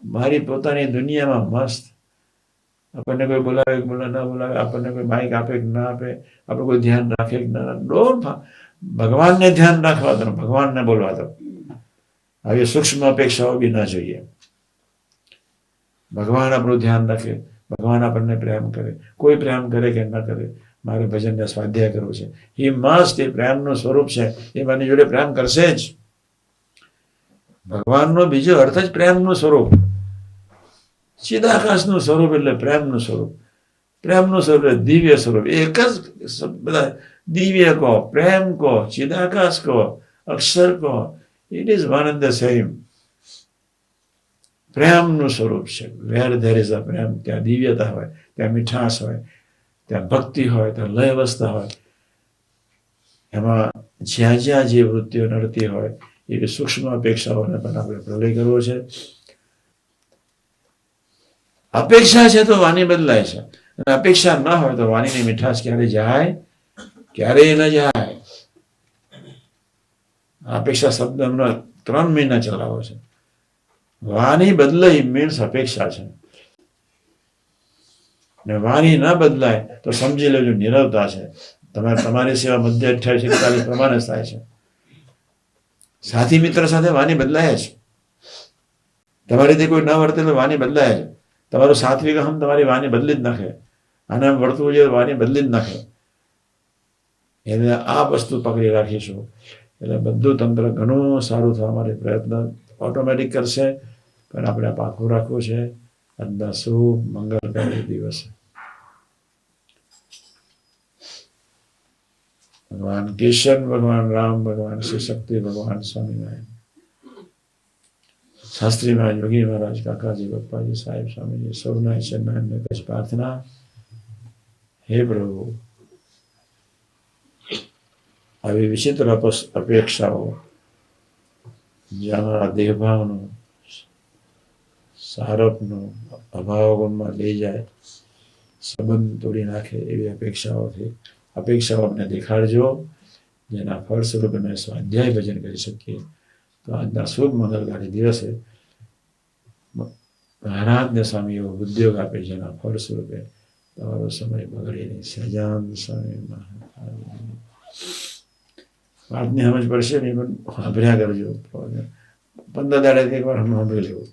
મારી પોતાની દુનિયામાં મસ્ત. આપણને કોઈ બોલાવે ન બોલાવે, આપણને કોઈ માઇક આપે કે ના આપે, આપણે કોઈ ધ્યાન રાખે કે ના રાખે, ભગવાનને ધ્યાન રાખવા દો, ભગવાનને બોલવા દો. આવી સૂક્ષ્મ અપેક્ષાઓ બી ના જોઈએ. ભગવાન આપણું ધ્યાન રાખે, ભગવાન આપણને પ્રેમ કરે, કોઈ પ્રેમ કરે કે ન કરે, મારે ભજનને સ્વાધ્યાય કરવું છે. એ મસ્ત, એ પ્રેમનું સ્વરૂપ છે, એ મારી જોડે પ્રેમ કરશે જ. ભગવાનનો બીજો અર્થ જ પ્રેમનું સ્વરૂપ. ચિદાકાશનું સ્વરૂપ એટલે પ્રેમનું સ્વરૂપ. પ્રેમનું સ્વરૂપ એટલે દિવ્ય સ્વરૂપ. એક જ બધા દિવ્ય કહો, પ્રેમ કહો, ચિદાકાશ કહો, અક્ષર કહો, it is one and the same. પ્રેમનું સ્વરૂપ છે. વેર ધેર ઇઝ અ પ્રેમ, ત્યાં દિવ્યતા હોય, ત્યાં મીઠાશ હોય, ત્યાં ભક્તિ હોય, ત્યાં લય અવસ્થા હોય. એમાં જ્યાં જ્યાં જે વૃત્તિઓ નડતી હોય એવી સૂક્ષ્મ અપેક્ષાઓને પણ આપણે પ્રલય કરવો છે. અપેક્ષા છે તો વાણી બદલાય છે, અને અપેક્ષા ન હોય તો વાણીની મીઠાશ ક્યારે જાય? ક્યારેય ન જાય. અપેક્ષા શબ્દ હમણાં 3 મહિના ચલાવો છે. વાણી બદલાય મીન્સ અપેક્ષા છે, ને વાણી ન બદલાય તો સમજી લેજો નિરવતા છે. તમારી સેવા મધ્ય 28-41 પ્રમાણે થાય છે. સાથી મિત્ર સાથે વાણી બદલાય છે. તમારીથી કોઈ ન વર્તે તો વાણી બદલાય છે. તમારું સાત્વિક અહમ તમારી વાણી બદલી જ નાખે. આને વર્તવું જોઈએ વાણી બદલી જ નાખે. એટલે આ વસ્તુ પકડી રાખીશું એટલે બધું તંત્ર ઘણું સારું થવા માટે પ્રયત્ન ઓટોમેટિક કરશે. પણ આપણે પાકું રાખવું છે. આજના શુભ મંગળકારી દિવસે ભગવાન કિશન, ભગવાન રામ, ભગવાન શ્રી શક્તિ, ભગવાન સ્વામિનારાયણ, શાસ્ત્રી મહારાજ, યોગી મહારાજ, કાકાજી, પપ્પાજી, સાહેબ, સ્વામીજી, સૌના ચરણને કચ્છ પ્રાર્થના. હે પ્રભુ, આવી વિચિત્ર અપેક્ષાઓ જે અમારા દેહભાવનો, સારપનો અભાવ ગુણમાં લઈ જાય, સંબંધ તોડી નાખે એવી અપેક્ષાઓ અમને દેખાડજો, જેના ફળ સ્વરૂપે અમે સ્વાધ્યાય ભજન કરી શકીએ. તો આજના શુભ મંગળકારી દિવસે મહારાજને સ્વામી એવો ઉદ્યોગ આપે, જેના ફળ સ્વરૂપે તમારો સમય બગડે નહીં. સહજાન સ્વામી મહારાજ વાતની સમજ પડશે ને પણ સાંભળ્યા કરજો. 15 દાડેથી એકવાર સાંભળી લેવું.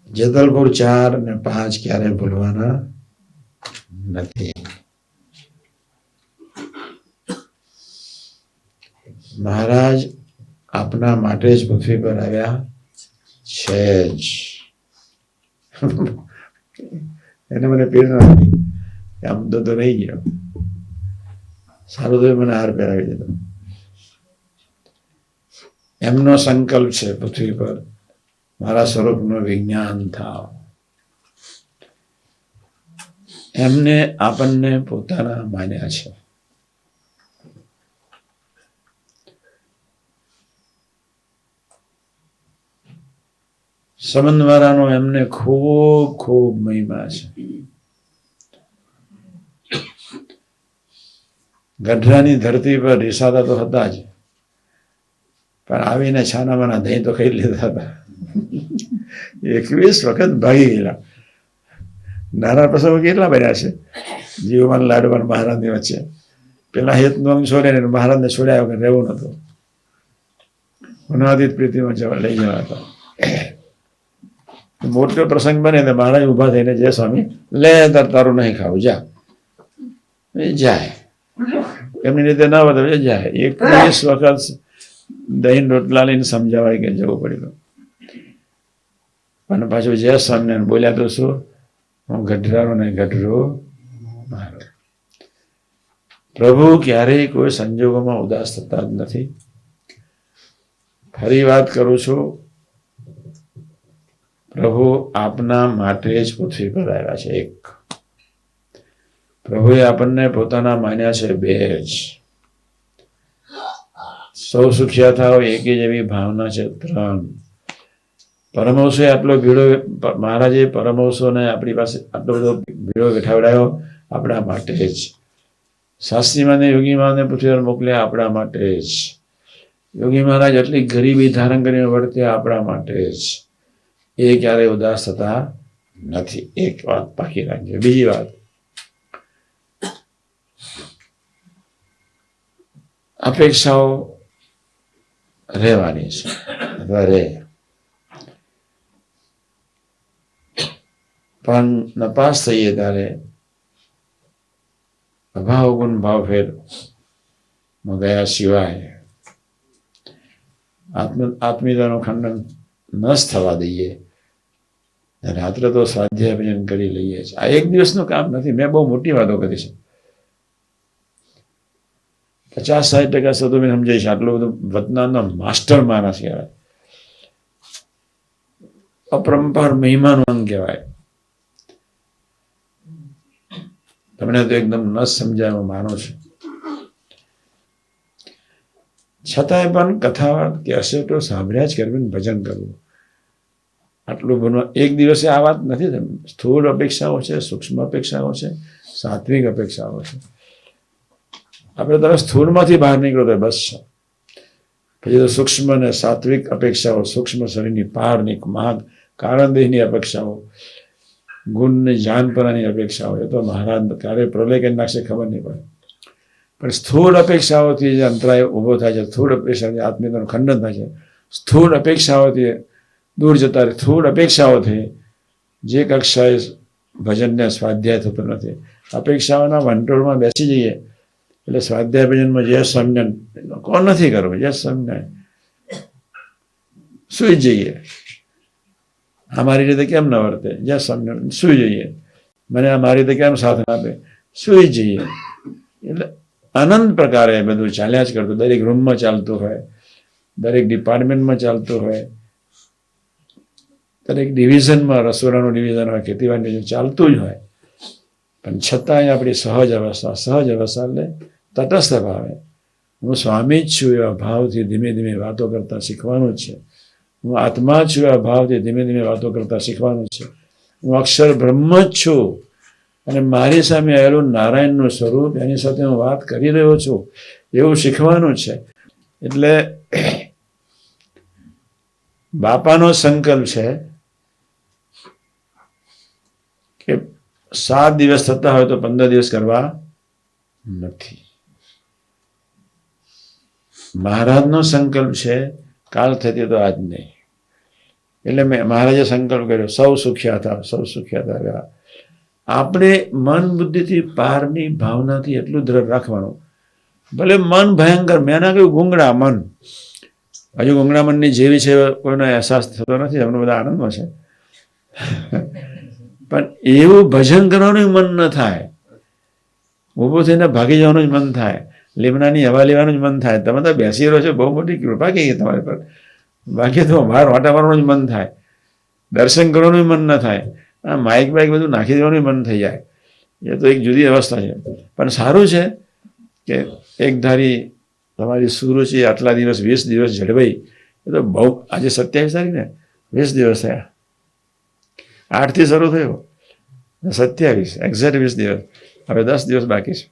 જેતલપુર 4 અને 5 ક્યારે ભૂલવાના નથી. મહારાજ આપના માટે જ પૃથ્વી પર આવ્યા છે જ. એને મને પ્રેરણા હતી. આ મુદ્દો તો રહી ગયો. સારું તો મને હાર પહેરાવી દીધો. એમનો સંકલ્પ છે પૃથ્વી પર મારા સ્વરૂપનું વિજ્ઞાન થાવ. એમને આપણને પોતાના માન્યા છે. સંબંધવાળાનો એમને ખૂબ ખૂબ મહિમા છે. ગઢડાની ધરતી પર રિસાતા તો હતા જ, પણ આવીને છાનામાના દહીં તો ખાઈ લીધા હતા. 21 વખત ભાગી ગયેલા. નાના પ્રસંગો કેટલા બન્યા છે જીવવાન લાડવાન મહારાજની વચ્ચે. પેલા હેતનું અંગ છોડે ને મહારાજને છોડ્યા વગર રહેવું નતું. અનાદિત પ્રીતિમાં લઈ જવા હતા. મોટો પ્રસંગ બને તો મહારાજ ઉભા થઈને જય સ્વામી લે તારું નહીં ખાવું જા. જાય એમની રીતે ના વધે જાય. 21 વખત દહીં રોટલા લઈને સમજાવાય કે જવું પડ્યું. અને પાછું જય સ્વામિનારાયણ બોલ્યા તો શું, હું ગઢરાનો ને ગઢરો મારો. પ્રભુ ક્યારેય કોઈ સંજોગોમાં ઉદાસ થતા જ નથી. ફરી વાત કરું છું, પ્રભુ આપના માટે જ પૃથ્વી પર આવ્યા છે. એક પ્રભુએ આપણને પોતાના માન્યા છે. બે જ સૌ સુખિયા થાવ એકી જેવી ભાવના છે. ત્રણ પરમહંસે આટલો ભીડો, મહારાજે પરમહંસોને આપણી પાસે આટલો બધો ભીડો બેઠાવડાયો આપણા માટે જ. શાસ્ત્રીમાને યોગીમાને પૃથ્વી પર મોકલ્યા આપણા માટે જ. યોગી મહારાજ આટલી ગરીબી ધારણ કરીને વર્ત્યા આપણા માટે જ. એ ક્યારેય ઉદાસ થતા નથી. એક વાત પાકી રાખજો. બીજી વાત, અપેક્ષાઓ રહેવાની છે અથવા રહે, પણ નપાસ થઈએ ત્યારે અભાવ ગુણ ભાવ ફેર ગયા સિવાય આત્મીયતાનું ખંડન ન જ થવા દઈએ. રાત્રે તો સ્વાધ્યાય ભજન કરી લઈએ છીએ. આ એક દિવસનું કામ નથી. મેં બહુ મોટી વાતો કરી છે. 50-60% સુધી મેં સમજાય છે. આટલું બધું વતનાનો માસ્ટર માણસ કહેવાય, અપરંપાર મહિમાનું અંગ કહેવાય. તમને તો એકદમ ન સમજાય હું માનું છું. છતાંય પણ કથાવાર્ત કે અસેટો સાંભળ્યા જ કરવું, ભજન કરવું, આટલું બનવા. એક દિવસે આ વાત નથી. સ્થૂળ અપેક્ષાઓ છે, સૂક્ષ્મ અપેક્ષાઓ છે, સાત્વિક અપેક્ષાઓ છે. આપણે તમે સ્થૂળમાંથી બહાર નીકળો તો બસ છે. પછી તો સૂક્ષ્મ અને સાત્વિક અપેક્ષાઓ, સૂક્ષ્મ શરીરની પારની માંગ, કારણદેહની અપેક્ષાઓ, ગુણની જાનપરાની અપેક્ષાઓ, એ તો મહારાજ ક્યારે પ્રલય કરી નાખશે ખબર નહીં પડે. પણ સ્થૂળ અપેક્ષાઓથી જે અંતરાય ઊભો થાય છે, સ્થૂળ અપેક્ષાથી આત્મીયતાનું ખંડન થાય છે, સ્થૂળ અપેક્ષાઓથી દૂર જતા રહે, સ્થૂળ અપેક્ષાઓથી જે કક્ષાએ ભજનને સ્વાધ્યાય થતો નથી. અપેક્ષાઓના વંટોળમાં બેસી જઈએ એટલે સ્વાધ્યાય ભજનમાં યશ સમજણ કોણ નથી કરવું? યશ સમજણ સુઈ જઈએ. અમારી રીતે કેમ ન વર્તે? યશ સમજણ સુઈ જઈએ. મને અમારી રીતે કેમ સાથ આપે? સુઈ જઈએ. એટલે અનંત પ્રકારે બધું ચાલ્યા જ કરતું. દરેક રૂમમાં ચાલતું હોય, દરેક ડિપાર્ટમેન્ટમાં ચાલતું હોય, દરેક ડિવિઝનમાં, રસોડાનું ડિવિઝન હોય, ખેતીવાડી ડિવિઝન ચાલતું જ હોય. પણ છતાંય આપણી સહજ અવસ્થા એટલે તટસ્થ ભાવે હું સ્વામી જ છું એવા ભાવથી ધીમે ધીમે વાતો કરતા શીખવાનું જ છે. હું આત્મા છું એવા ભાવથી ધીમે ધીમે વાતો કરતા શીખવાનું છે. હું અક્ષર બ્રહ્મ જ છું અને મારી સામે આવેલું નારાયણનું સ્વરૂપ, એની સાથે હું વાત કરી રહ્યો છું એવું શીખવાનું છે. એટલે બાપાનો સંકલ્પ છે કે 7 દિવસ થતા હોય તો 15 દિવસ કરવા નથી. મહારાજનો સંકલ્પ છે કાલ થતી તો આજ નહીં. એટલે મહારાજે સંકલ્પ કર્યો સૌ સુખ્યા થાવ, સૌ સુખ્યા થાવ. આપણે મન બુદ્ધિથી પારની ભાવનાથી એટલું દ્રઢ રાખવાનું. ભલે મન ભયંકર, મેં ના કહ્યું ગુંગળા મન, હજુ ગુંગળા મનની જેવી છે કોઈનો અહેસાસ થતો નથી, એમનો બધા આનંદમાં છે. પણ એવું ભજન કરવાનું મન ન થાય, ઊભું થઈને ભાગી જવાનું જ મન થાય, લીમડાની હવા લેવાનું જ મન થાય. તમે તો બેસી રહ્યો છો, બહુ મોટી કૃપા કહીએ તમારી પર. બાકી તો બહાર વાટા મારવાનું જ મન થાય, દર્શન કરવાનું મન ન થાય, માઇક બાઇક બધું નાખી દેવાનું મન થઈ જાય. એ તો એક જુદી અવસ્થા છે. પણ સારું છે કે એક ધારી તમારી સુરુચિ આટલા દિવસ 20 દિવસ જળવાઈ. એ તો બહુ, આજે 27 તારીખ ને, 20 દિવસ થયા. 8થી શરૂ થયો, 27 એક્ઝેક્ટ 20 દિવસ. હવે 10 દિવસ બાકી છે.